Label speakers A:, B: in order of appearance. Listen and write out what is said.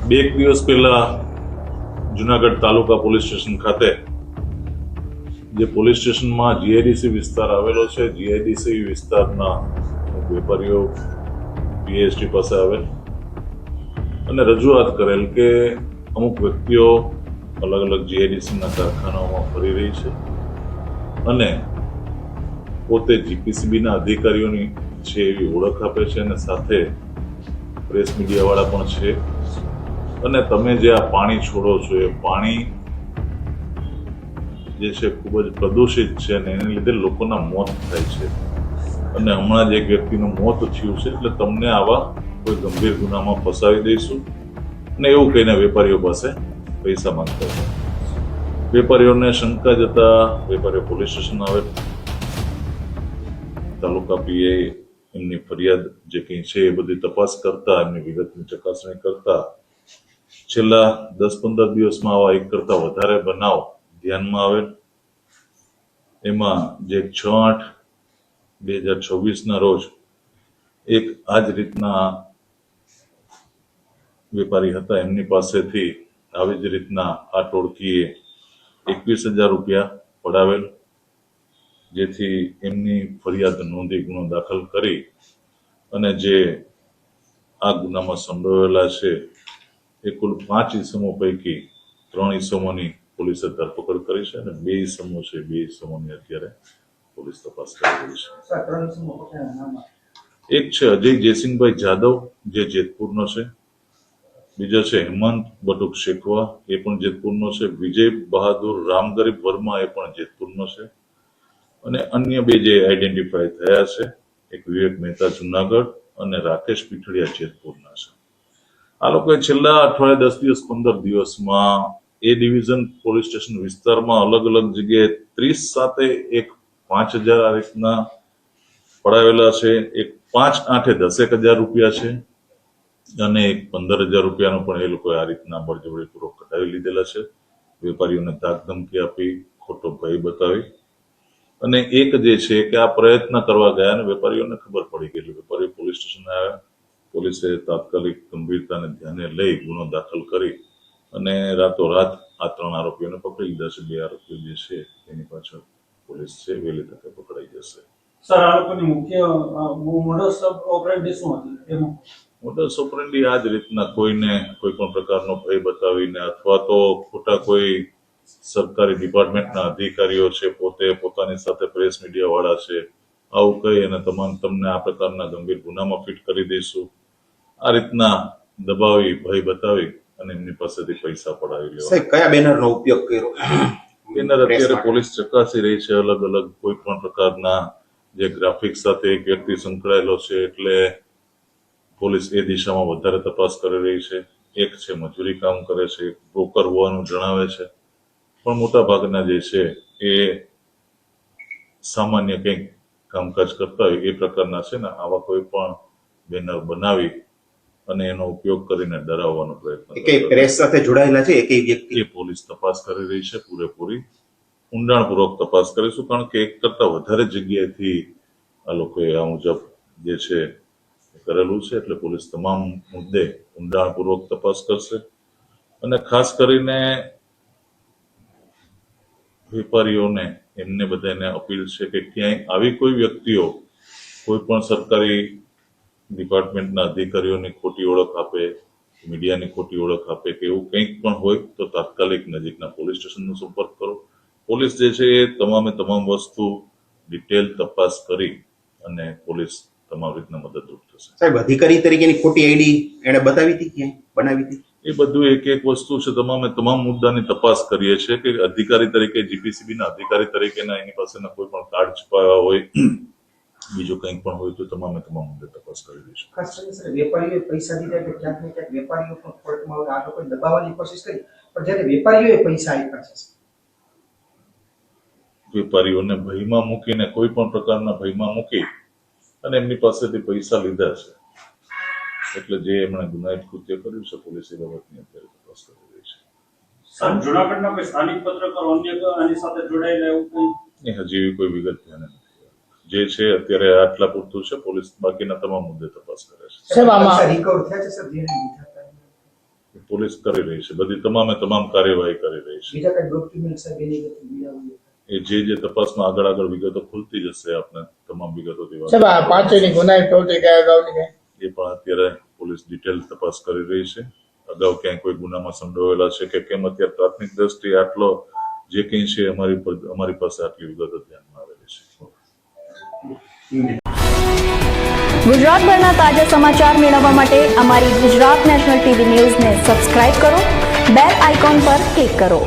A: બે એક દિવસ પહેલા જુનાગઢ તાલુકા પોલીસ સ્ટેશન ખાતે જે પોલીસ સ્ટેશનમાં જીઆઈડીસી વિસ્તાર આવેલો છે, જીઆઈડીસી વિસ્તારના વેપારીઓ પીએસટી પાસે આવેલ અને રજૂઆત કરેલ કે અમુક વ્યક્તિઓ અલગ અલગ જીઆઈડીસીના કારખાનાઓમાં ફરી રહી છે અને પોતે જીપીસીબીના અધિકારીઓની છે એવી ઓળખ આપે છે અને સાથે પ્રેસ મીડિયાવાળા પણ છે અને તમે જે આ પાણી છોડો છો એ પાણી જે છે ખૂબ જ પ્રદૂષિત છે અને એને લીધે લોકોના મોત થાય છે અને હમણાં જ એક વ્યક્તિનું મોત થયું છે, એટલે તમને આવા કોઈ ગંભીર ગુનામાં ફસાવી દઈશું અને એવું કહીને વેપારીઓ પાસે પૈસા માંગતા હતા. વેપારીઓને શંકા જતા વેપારીઓ પોલીસ સ્ટેશન આવે, તાલુકા પીઆઈ એમની ફરિયાદ જે કંઈ છે એ બધી તપાસ કરતા, એમની વિગતની ચકાસણી કરતા છેલ્લા 10-15 દિવસમાં આવા એક કરતા વધારે બનાવ ધ્યાનમાં આવેલ. એમાં જે 6/8/2026 રોજ એક આ જ રીતના વેપારી હતા, એમની પાસેથી આવી જ રીતના આ ટોળકીએ 21,000 રૂપિયા પડાવેલ, જેથી એમની ફરિયાદ નોંધી ગુનો દાખલ કરી અને જે આ ગુનામાં સંડોવાયેલા છે એ કુલ 5 ઇસમો પૈકી 3 ઇસમોની પોલીસે ધરપકડ કરી છે અને 2 ઇસમો છે, 2 ઇસમોની અત્યારે પોલીસ તપાસ કરી રહી છે. એક છે અજય જયસિંહભાઈ જાદવ, જે જેતપુરનો છે. બીજો છે હેમંત બટુક શેખવા, એ પણ જેતપુરનો છે. વિજય બહાદુર રામગરીબ વર્મા, એ પણ જેતપુરનો છે. અને અન્ય 2 જે આઈડેન્ટિફાય થયા છે, એક વિવેક મહેતા જુનાગઢ અને રાકેશ પીઠડિયા જેતપુરના છે. આ લોકોએ છેલ્લા અઠવાડિયે 10 દિવસ 15 દિવસમાં એ ડિવિઝન પોલીસ સ્ટેશન વિસ્તારમાં અલગ અલગ જગ્યાએ 30 સાથે એક 5,000 આ રીતના પડાવેલા છે, એક 5/8/10,000 રૂપિયા છે અને એક 15,000 રૂપિયાનો પણ એ લોકોએ આ રીતના બળજબરીપૂર્વક કઢાવી લીધેલા છે. વેપારીઓને ધાક ધમકી આપી, ખોટો ભય બતાવી અને એક જે છે કે આ પ્રયત્ન કરવા ગયા અને વેપારીઓને ખબર પડી ગઈ, વેપારીઓ પોલીસ સ્ટેશન આવ્યા. પોલીસે તાત્કાલિક ગંભીરતાને ધ્યાને લઈ ગુનો દાખલ કરી અને રાતોરાત આ 3 આરોપીઓને પકડી લીધા છે. 2 આરોપીઓ જે છે એની પાછળ પોલીસ છે વહેલી તકે પકડાઈ જશે.
B: સર, આ લોકોની મુખ્ય મોડસ ઓપરેન્ડી શું હતી?
A: મોડસ ઓપરેન્ડી આ જ રીતના કોઈને કોઈ પણ પ્રકારનો ભય બતાવીને અથવા તો ખોટા કોઈ સરકારી ડિપાર્ટમેન્ટના અધિકારીઓ છે, પોતે પોતાની સાથે પ્રેસ મીડિયા વાળા છે, આવું કહી અને તમને આ પ્રકારના ગંભીર ગુનામાં ફિટ કરી દઈશું, આ રીતના દબાવી, ભય બતાવી અને એમની પાસેથી પૈસા પડાવી લેવા.
C: સાહેબ, કયા બેનરનો ઉપયોગ કર્યો?
A: બેનર અત્યારે પોલીસ ચકાસી રહી છે. અલગ અલગ કોઈ પણ પ્રકારના જે ગ્રાફિક્સ સાથે એક વ્યક્તિ સંકળાયેલો છે, એટલે પોલીસ એ દિશામાં વધારે તપાસ કરી રહી છે. એક છે મજૂરી કામ કરે છે, એક બ્રોકર હોવાનું જણાવે છે, પણ મોટા ભાગના જે છે એ સામાન્ય કંઈક કામકાજ કરતા હોય એ પ્રકારના છે ને આવા કોઈ પણ બેનર બનાવી અને એનો ઉપયોગ કરીને ડરાવવાનો પ્રયત્ન
C: એકેય પ્રેસ સાથે જોડાયેલા છે એકેય વ્યક્તિ?
A: એ પોલીસ તપાસ કરી રહી છે. પૂરેપૂરી ઊંડાણપૂર્વક તપાસ કરીશું, કારણ કે એક કરતા વધારે જગ્યાએથી આ લોકોએ આ મુજબ જે છે કરેલું છે, એટલે પોલીસ તમામ મુદ્દે ઊંડાણપૂર્વક તપાસ કરશે અને ખાસ કરીને વેપારીઓને એમને બધાને અપીલ છે કે ક્યાંય આવી કોઈ વ્યક્તિઓ કોઈ પણ સરકારી ડિપાર્ટમેન્ટના અધિકારીઓની ખોટી ઓળખ આપે, મીડિયાની ખોટી ઓળખ આપે કે એવું કંઈક પણ હોય તો તાત્કાલિક નજીકના પોલીસ સ્ટેશનનો સંપર્ક કરો. પોલીસ જે છે એ તમામ વસ્તુ ડિટેલ તપાસ કરી અને પોલીસ તમામ રીતના મદદરૂપ થશે.
C: સાહેબ, અધિકારી તરીકેની ખોટી આઈડી એને બતાવી હતી, ક્યાંય બનાવી હતી?
A: એ બધું એક વસ્તુ છે. તમામ મુદ્દાની તપાસ કરીએ છીએ કે અધિકારી તરીકે, જીપીસીબીના અધિકારી તરીકેના એની પાસેના કોઈ પણ કાર્ડ છુપાવ્યા હોય, બીજું કંઈક પણ હોય તો તમામ મુદ્દે તપાસ કરી દઈશું.
D: ખાસ કરીને સર, વેપારીઓએ પૈસા દીધા કે ક્યાંક ને ક્યાંક વેપારીઓ પણ ફોલ્ટમાં આવે, આ લોકોએ દબાવવાની કોશિશ કરી, પણ જ્યારે વેપારીઓએ પૈસા આપ્યા છે,
A: વેપારીઓને ભયમાં મૂકીને, કોઈ પણ પ્રકારના ભયમાં મૂકી અને એમની પાસેથી પૈસા લીધા છે, એટલે જે એમણે ગુનાહિત કૃત્ય કર્યું છે પોલીસ એ બાબતની અત્યારે તપાસ કરી રહી છે.
B: સર, જુનાગઢના કોઈ સ્થાનિક પત્રકારો અન્ય આની સાથે જોડાયેલા એવું કંઈ?
A: હજી એવી કોઈ વિગત ધ્યાને નથી. જે છે અત્યારે આટલા પૂરતું છે. પોલીસ બાકીના તમામ મુદ્દે તપાસ કરે છે.
D: પૈસા રિકવર થયા છે સર, જેને લીધા હતા?
A: પોલીસ કરી રહી છે, બધી તમામ કાર્યવાહી કરી રહી છે.
D: બીજા કઈ ડોક્યુમેન્ટ સાહેબ એની
A: એ જે તપાસમાં આગળ વિગતો ખુલતી જશે આપને તમામ વિગતો દેવા
E: સાહેબ આ પાંચેયની ગુનાહિત પ્રવૃત્તિ કયા અગાઉની કઈ
A: એ પણ અત્યારે પોલીસ ડિટેલ તપાસ કરી રહી છે. અગાઉ ક્યાંય કોઈ ગુનામાં સંડોવાયેલા છે કે કેમ, અત્યારે પ્રાથમિક દ્રષ્ટિએ આટલો જે કંઈ છે અમારી પાસે આટલી વિગતો ધ્યાનમાં આવેલી છે.
F: ગુજરાતભરના તાજા સમાચાર મેળવવા માટે અમારી ગુજરાત નેશનલ ટીવી ન્યૂઝને સબસ્ક્રાઇબ કરો, બેલ આઇકોન પર ક્લિક કરો.